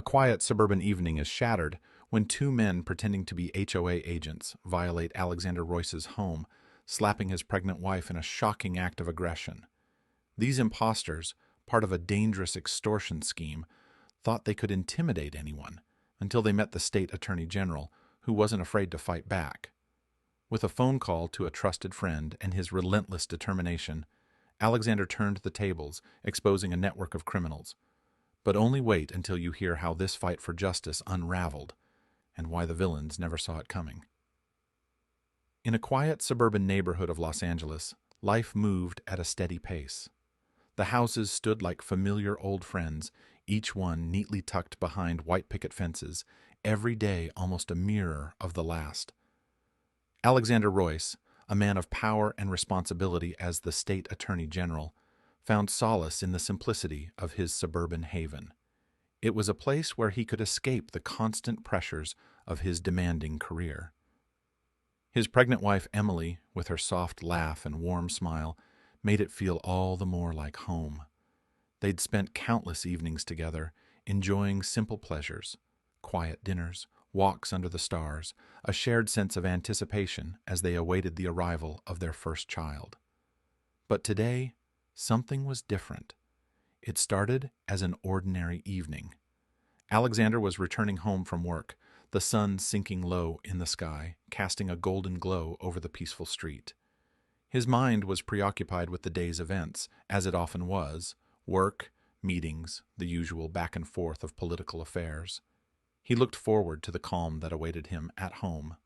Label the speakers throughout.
Speaker 1: A quiet suburban evening is shattered when two men pretending to be HOA agents violate Alexander Royce's home, slapping his pregnant wife in a shocking act of aggression. These imposters, part of a dangerous extortion scheme, thought they could intimidate anyone until they met the state attorney general, who wasn't afraid to fight back. With a phone call to a trusted friend and his relentless determination, Alexander turned the tables, exposing a network of criminals. But only wait until you hear how this fight for justice unraveled and why the villains never saw it coming. In a quiet suburban neighborhood of Los Angeles, life moved at a steady pace. The houses stood like familiar old friends, each one neatly tucked behind white picket fences, every day almost a mirror of the last. Alexander Royce, a man of power and responsibility as the state attorney general, found solace in the simplicity of his suburban haven. It was a place where he could escape the constant pressures of his demanding career. His pregnant wife, Emily, with her soft laugh and warm smile, made it feel all the more like home. They'd spent countless evenings together, enjoying simple pleasures, quiet dinners, walks under the stars, a shared sense of anticipation as they awaited the arrival of their first child. But today, something was different. It started as an ordinary evening. Alexander was returning home from work, the sun sinking low in the sky, casting a golden glow over the peaceful street. His mind was preoccupied with the day's events, as it often was: work, meetings, the usual back and forth of political affairs. He looked forward to the calm that awaited him at home.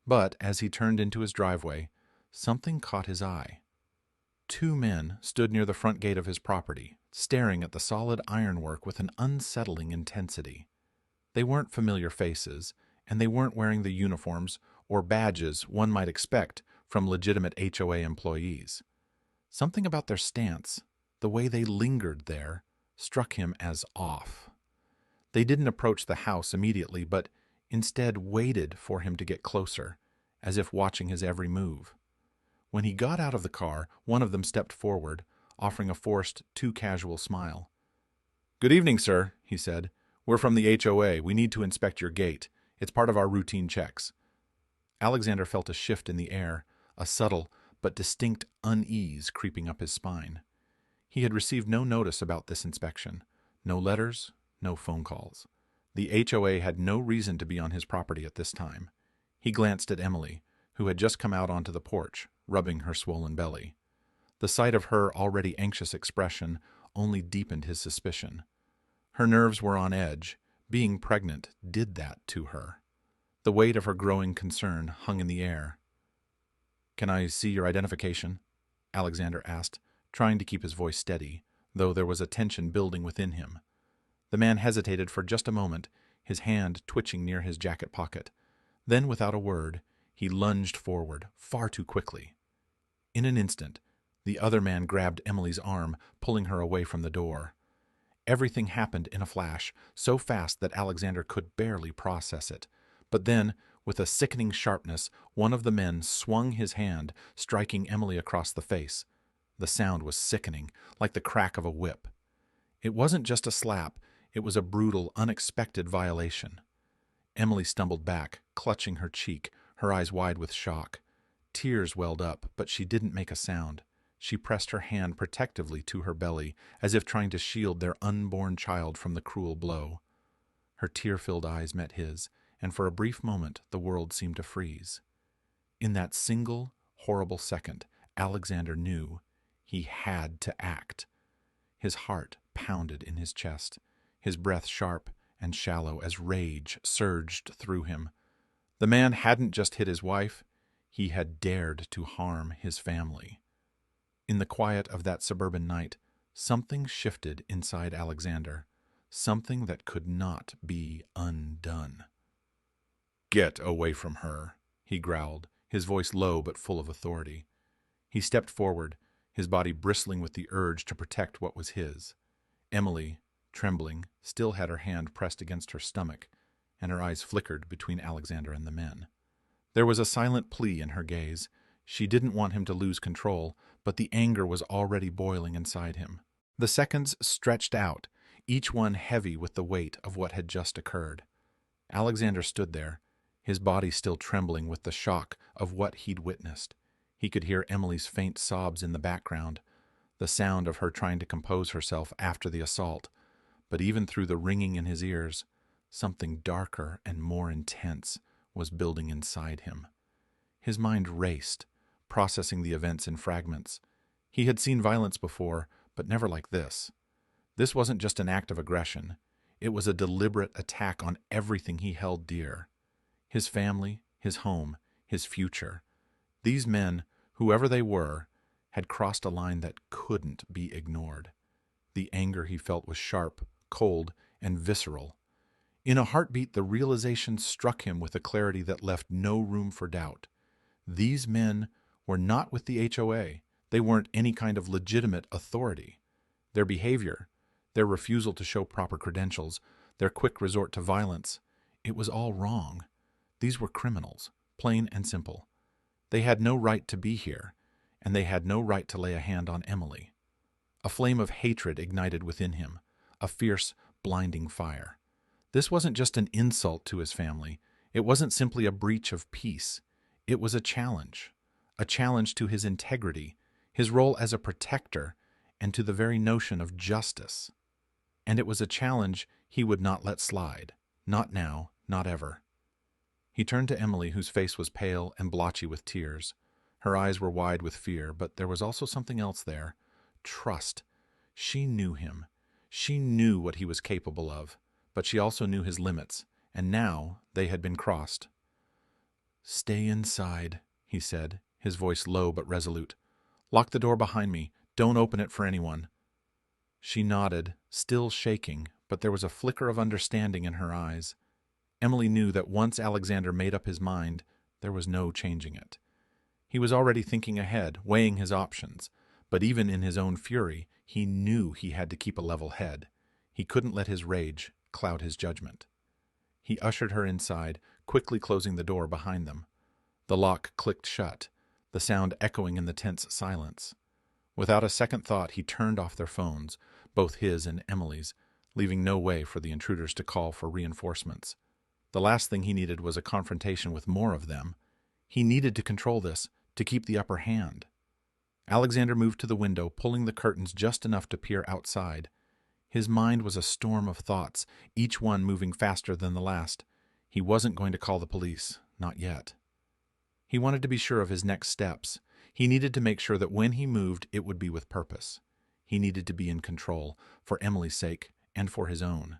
Speaker 1: But as he turned into his driveway, something caught his eye. Two men stood near the front gate of his property, staring at the solid ironwork with an unsettling intensity. They weren't familiar faces, and they weren't wearing the uniforms or badges one might expect from legitimate HOA employees. Something about their stance, the way they lingered there, struck him as off. They didn't approach the house immediately, but instead waited for him to get closer, as if watching his every move. When he got out of the car, one of them stepped forward, offering a forced, too casual smile. "Good evening, sir," he said. "We're from the HOA. We need to inspect your gate. It's part of our routine checks." Alexander felt a shift in the air, a subtle but distinct unease creeping up his spine. He had received no notice about this inspection, no letters, no phone calls. The HOA had no reason to be on his property at this time. He glanced at Emily, who had just come out onto the porch, rubbing her swollen belly. The sight of her already anxious expression only deepened his suspicion. Her nerves were on edge. Being pregnant did that to her. The weight of her growing concern hung in the air. "Can I see your identification?" Alexander asked, trying to keep his voice steady, though there was a tension building within him. The man hesitated for just a moment, his hand twitching near his jacket pocket. Then, without a word, he lunged forward, far too quickly. In an instant, the other man grabbed Emily's arm, pulling her away from the door. Everything happened in a flash, so fast that Alexander could barely process it. But then, with a sickening sharpness, one of the men swung his hand, striking Emily across the face. The sound was sickening, like the crack of a whip. It wasn't just a slap, it was a brutal, unexpected violation. Emily stumbled back, clutching her cheek, her eyes wide with shock. Tears welled up, but she didn't make a sound. She pressed her hand protectively to her belly, as if trying to shield their unborn child from the cruel blow. Her tear-filled eyes met his, and for a brief moment the world seemed to freeze. In that single, horrible second, Alexander knew he had to act. His heart pounded in his chest, his breath sharp and shallow as rage surged through him. The man hadn't just hit his wife, he had dared to harm his family. In the quiet of that suburban night, something shifted inside Alexander, something that could not be undone. "Get away from her," he growled, his voice low but full of authority. He stepped forward, his body bristling with the urge to protect what was his. Emily, trembling, still had her hand pressed against her stomach, and her eyes flickered between Alexander and the men. There was a silent plea in her gaze. She didn't want him to lose control, but the anger was already boiling inside him. The seconds stretched out, each one heavy with the weight of what had just occurred. Alexander stood there, his body still trembling with the shock of what he'd witnessed. He could hear Emily's faint sobs in the background, the sound of her trying to compose herself after the assault. But even through the ringing in his ears, something darker and more intense was building inside him. His mind raced, processing the events in fragments. He had seen violence before, but never like this. This wasn't just an act of aggression. It was a deliberate attack on everything he held dear. His family, his home, his future. These men, whoever they were, had crossed a line that couldn't be ignored. The anger he felt was sharp, cold, and visceral. In a heartbeat, the realization struck him with a clarity that left no room for doubt. These men were not with the HOA. They weren't any kind of legitimate authority. Their behavior, their refusal to show proper credentials, their quick resort to violence, it was all wrong. These were criminals, plain and simple. They had no right to be here, and they had no right to lay a hand on Emily. A flame of hatred ignited within him, a fierce, blinding fire. This wasn't just an insult to his family. It wasn't simply a breach of peace. It was a challenge to his integrity, his role as a protector, and to the very notion of justice. And it was a challenge he would not let slide. Not now, not ever. He turned to Emily, whose face was pale and blotchy with tears. Her eyes were wide with fear, but there was also something else there. Trust. She knew him. She knew what he was capable of, but she also knew his limits, and now they had been crossed. "Stay inside," he said, his voice low but resolute. "Lock the door behind me. Don't open it for anyone." She nodded, still shaking, but there was a flicker of understanding in her eyes. Emily knew that once Alexander made up his mind, there was no changing it. He was already thinking ahead, weighing his options, but even in his own fury, he knew he had to keep a level head. He couldn't let his rage cloud his judgment. He ushered her inside, quickly closing the door behind them. The lock clicked shut, the sound echoing in the tense silence. Without a second thought, he turned off their phones, both his and Emily's, leaving no way for the intruders to call for reinforcements. The last thing he needed was a confrontation with more of them. He needed to control this, to keep the upper hand. Alexander moved to the window, pulling the curtains just enough to peer outside. His mind was a storm of thoughts, each one moving faster than the last. He wasn't going to call the police, not yet. He wanted to be sure of his next steps. He needed to make sure that when he moved, it would be with purpose. He needed to be in control, for Emily's sake and for his own.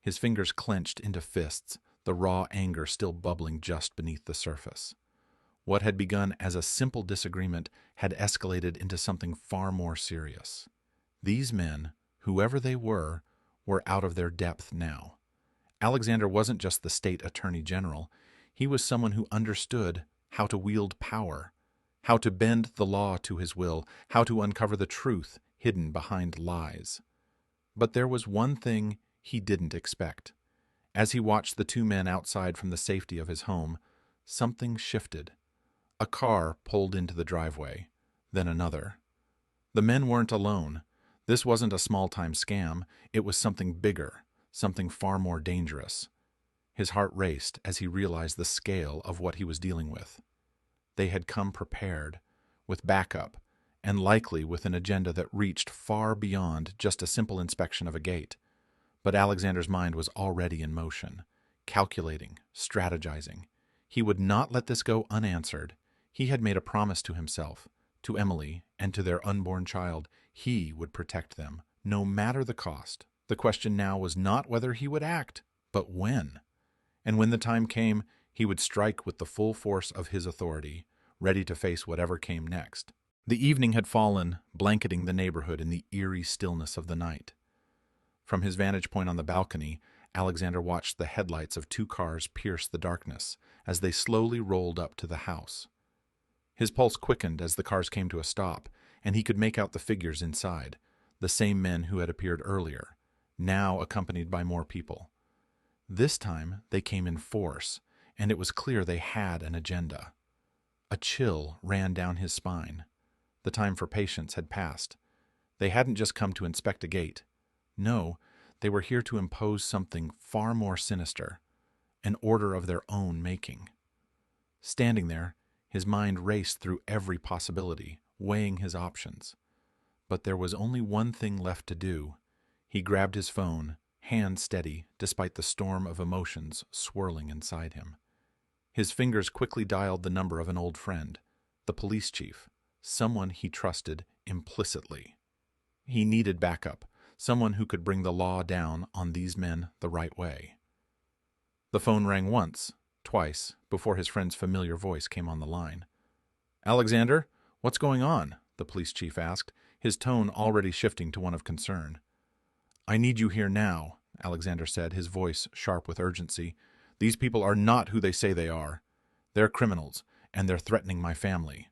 Speaker 1: His fingers clenched into fists, the raw anger still bubbling just beneath the surface. What had begun as a simple disagreement had escalated into something far more serious. These men, whoever they were out of their depth now. Alexander wasn't just the state attorney general. He was someone who understood how to wield power, how to bend the law to his will, how to uncover the truth hidden behind lies. But there was one thing he didn't expect. As he watched the two men outside from the safety of his home, something shifted. A car pulled into the driveway, then another. The men weren't alone. This wasn't a small-time scam. It was something bigger, something far more dangerous. His heart raced as he realized the scale of what he was dealing with. They had come prepared, with backup, and likely with an agenda that reached far beyond just a simple inspection of a gate. But Alexander's mind was already in motion, calculating, strategizing. He would not let this go unanswered. He had made a promise to himself, to Emily, and to their unborn child. He would protect them, no matter the cost. The question now was not whether he would act, but when. And when the time came, he would strike with the full force of his authority, ready to face whatever came next. The evening had fallen, blanketing the neighborhood in the eerie stillness of the night. From his vantage point on the balcony, Alexander watched the headlights of two cars pierce the darkness as they slowly rolled up to the house. His pulse quickened as the cars came to a stop, and he could make out the figures inside, the same men who had appeared earlier, now accompanied by more people. This time they came in force, and it was clear they had an agenda. A chill ran down his spine. The time for patience had passed. They hadn't just come to inspect a gate. No, They were here to impose something far more sinister, an order of their own making. Standing there, his mind raced through every possibility, weighing his options. But there was only one thing left to do. He grabbed his phone, hand steady despite the storm of emotions swirling inside him. His fingers quickly dialed the number of an old friend, the police chief, someone he trusted implicitly. He needed backup, someone who could bring the law down on these men the right way. The phone rang once, twice, before his friend's familiar voice came on the line. "Alexander, what's going on?" the police chief asked, his tone already shifting to one of concern. "I need you here now," Alexander said, his voice sharp with urgency. "These people are not who they say they are. They're criminals, and they're threatening my family."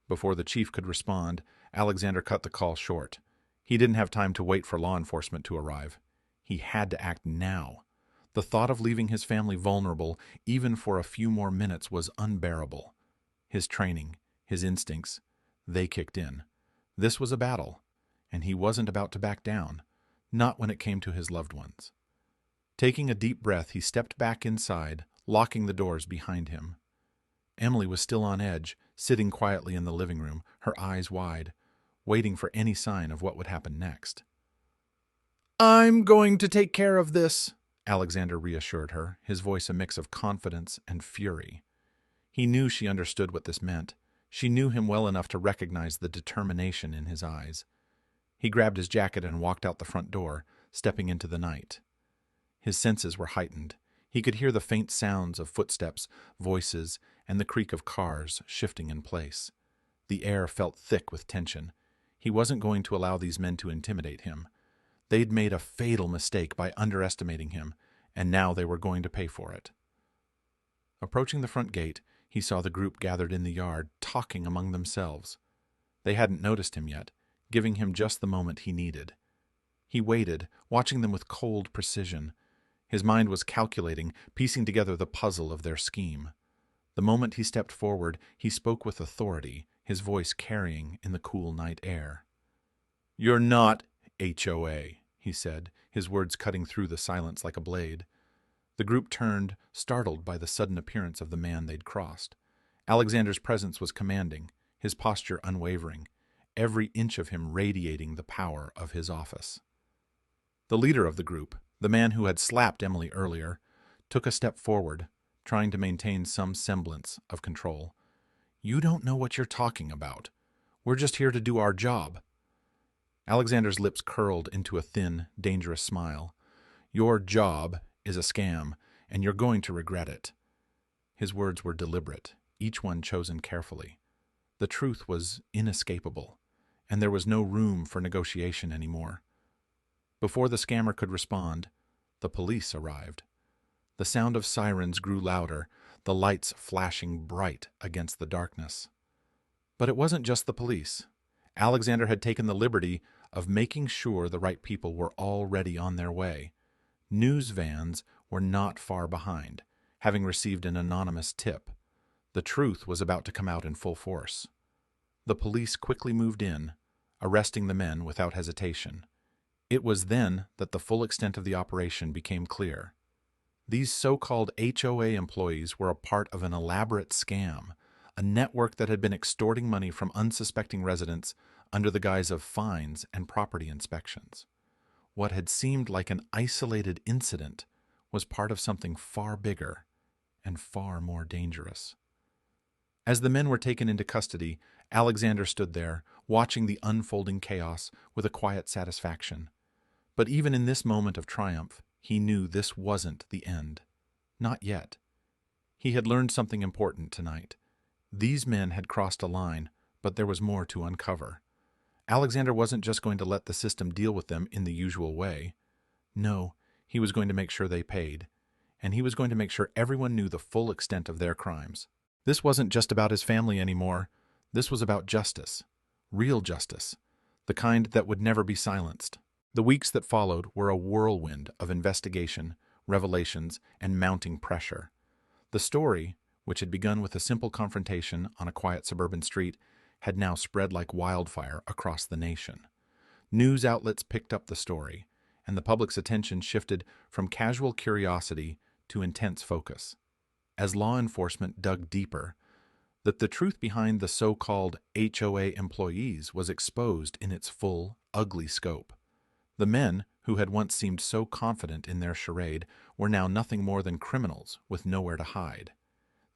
Speaker 1: Before the chief could respond, Alexander cut the call short. He didn't have time to wait for law enforcement to arrive. He had to act now. The thought of leaving his family vulnerable, even for a few more minutes, was unbearable. His training, his instincts, they kicked in. This was a battle, and he wasn't about to back down, not when it came to his loved ones. Taking a deep breath, he stepped back inside, locking the doors behind him. Emily was still on edge, sitting quietly in the living room, her eyes wide, waiting for any sign of what would happen next. "I'm going to take care of this," Alexander reassured her, his voice a mix of confidence and fury. He knew she understood what this meant. She knew him well enough to recognize the determination in his eyes. He grabbed his jacket and walked out the front door, stepping into the night. His senses were heightened. He could hear the faint sounds of footsteps, voices, and the creak of cars shifting in place. The air felt thick with tension. He wasn't going to allow these men to intimidate him. They'd made a fatal mistake by underestimating him, and now they were going to pay for it. Approaching the front gate, he saw the group gathered in the yard, talking among themselves. They hadn't noticed him yet, giving him just the moment he needed. He waited, watching them with cold precision. His mind was calculating, piecing together the puzzle of their scheme. The moment he stepped forward, he spoke with authority, his voice carrying in the cool night air. "You're not HOA," he said, his words cutting through the silence like a blade. The group turned, startled by the sudden appearance of the man they'd crossed. Alexander's presence was commanding, his posture unwavering, every inch of him radiating the power of his office. The leader of the group, the man who had slapped Emily earlier, took a step forward, trying to maintain some semblance of control. "You don't know what you're talking about. We're just here to do our job." Alexander's lips curled into a thin, dangerous smile. "Your job is a scam, and you're going to regret it." His words were deliberate, each one chosen carefully. The truth was inescapable, and there was no room for negotiation anymore. Before the scammer could respond, the police arrived. The sound of sirens grew louder, the lights flashing bright against the darkness. But it wasn't just the police. Alexander had taken the liberty of making sure the right people were already on their way. News vans were not far behind, having received an anonymous tip. The truth was about to come out in full force. The police quickly moved in, arresting the men without hesitation. It was then that the full extent of the operation became clear. These so-called HOA employees were a part of an elaborate scam, a network that had been extorting money from unsuspecting residents under the guise of fines and property inspections. What had seemed like an isolated incident was part of something far bigger and far more dangerous. As the men were taken into custody, Alexander stood there, watching the unfolding chaos with a quiet satisfaction. But even in this moment of triumph, he knew this wasn't the end. Not yet. He had learned something important tonight. These men had crossed a line, but there was more to uncover. Alexander wasn't just going to let the system deal with them in the usual way. No, he was going to make sure they paid, and he was going to make sure everyone knew the full extent of their crimes. This wasn't just about his family anymore. This was about justice. Real justice. The kind that would never be silenced. The weeks that followed were a whirlwind of investigation, revelations, and mounting pressure. The story, which had begun with a simple confrontation on a quiet suburban street, had now spread like wildfire across the nation. News outlets picked up the story. and the public's attention shifted from casual curiosity to intense focus. As law enforcement dug deeper, that the truth behind the so-called HOA employees was exposed in its full, ugly scope. The men, who had once seemed so confident in their charade, were now nothing more than criminals with nowhere to hide.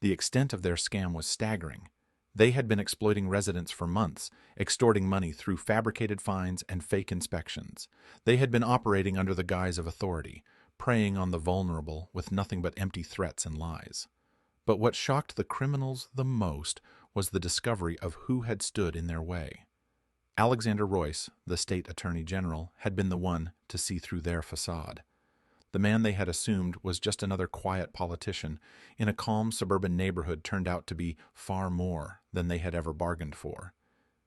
Speaker 1: The extent of their scam was staggering. They had been exploiting residents for months, extorting money through fabricated fines and fake inspections. They had been operating under the guise of authority, preying on the vulnerable with nothing but empty threats and lies. But what shocked the criminals the most was the discovery of who had stood in their way. Alexander Royce, the state attorney general, had been the one to see through their facade. The man they had assumed was just another quiet politician in a calm suburban neighborhood turned out to be far more than they had ever bargained for.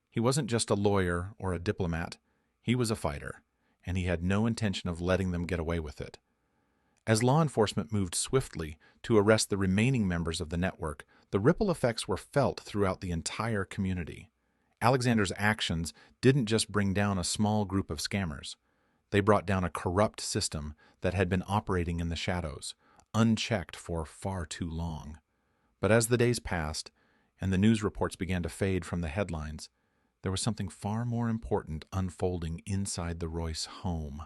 Speaker 1: He wasn't just a lawyer or a diplomat, he was a fighter, and he had no intention of letting them get away with it. As law enforcement moved swiftly to arrest the remaining members of the network, the ripple effects were felt throughout the entire community. Alexander's actions didn't just bring down a small group of scammers. They brought down a corrupt system that had been operating in the shadows, unchecked for far too long. But as the days passed, and the news reports began to fade from the headlines, there was something far more important unfolding inside the Royce home.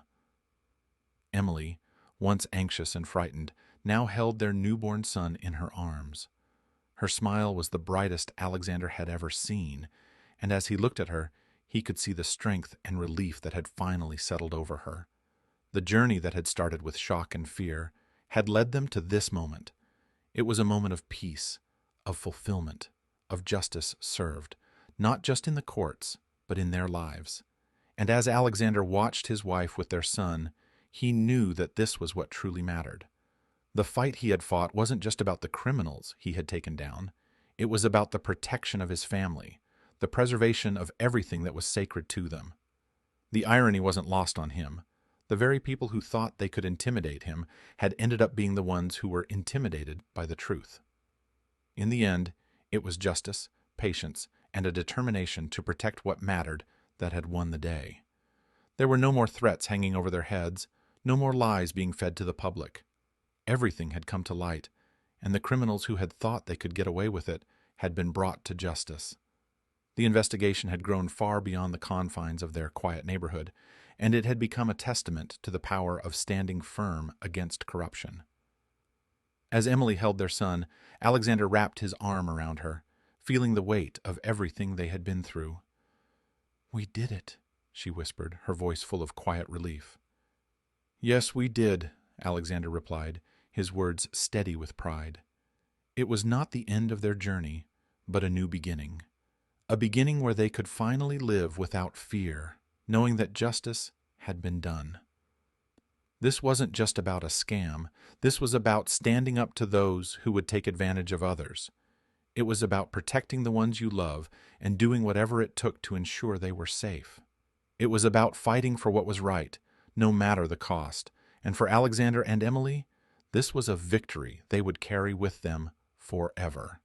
Speaker 1: Emily, once anxious and frightened, now held their newborn son in her arms. Her smile was the brightest Alexander had ever seen, and as he looked at her, he could see the strength and relief that had finally settled over her. The journey that had started with shock and fear had led them to this moment. It was a moment of peace, of fulfillment, of justice served, not just in the courts, but in their lives. And as Alexander watched his wife with their son, he knew that this was what truly mattered. The fight he had fought wasn't just about the criminals he had taken down. It was about the protection of his family, the preservation of everything that was sacred to them. The irony wasn't lost on him. The very people who thought they could intimidate him had ended up being the ones who were intimidated by the truth. In the end, it was justice, patience, and a determination to protect what mattered that had won the day. There were no more threats hanging over their heads, no more lies being fed to the public. Everything had come to light, and the criminals who had thought they could get away with it had been brought to justice. The investigation had grown far beyond the confines of their quiet neighborhood, and it had become a testament to the power of standing firm against corruption. As Emily held their son, Alexander wrapped his arm around her, feeling the weight of everything they had been through. "We did it," she whispered, her voice full of quiet relief. "Yes, we did," Alexander replied, his words steady with pride. It was not the end of their journey, but a new beginning. A beginning where they could finally live without fear, knowing that justice had been done. This wasn't just about a scam. This was about standing up to those who would take advantage of others. It was about protecting the ones you love and doing whatever it took to ensure they were safe. It was about fighting for what was right, no matter the cost. And for Alexander and Emily, this was a victory they would carry with them forever.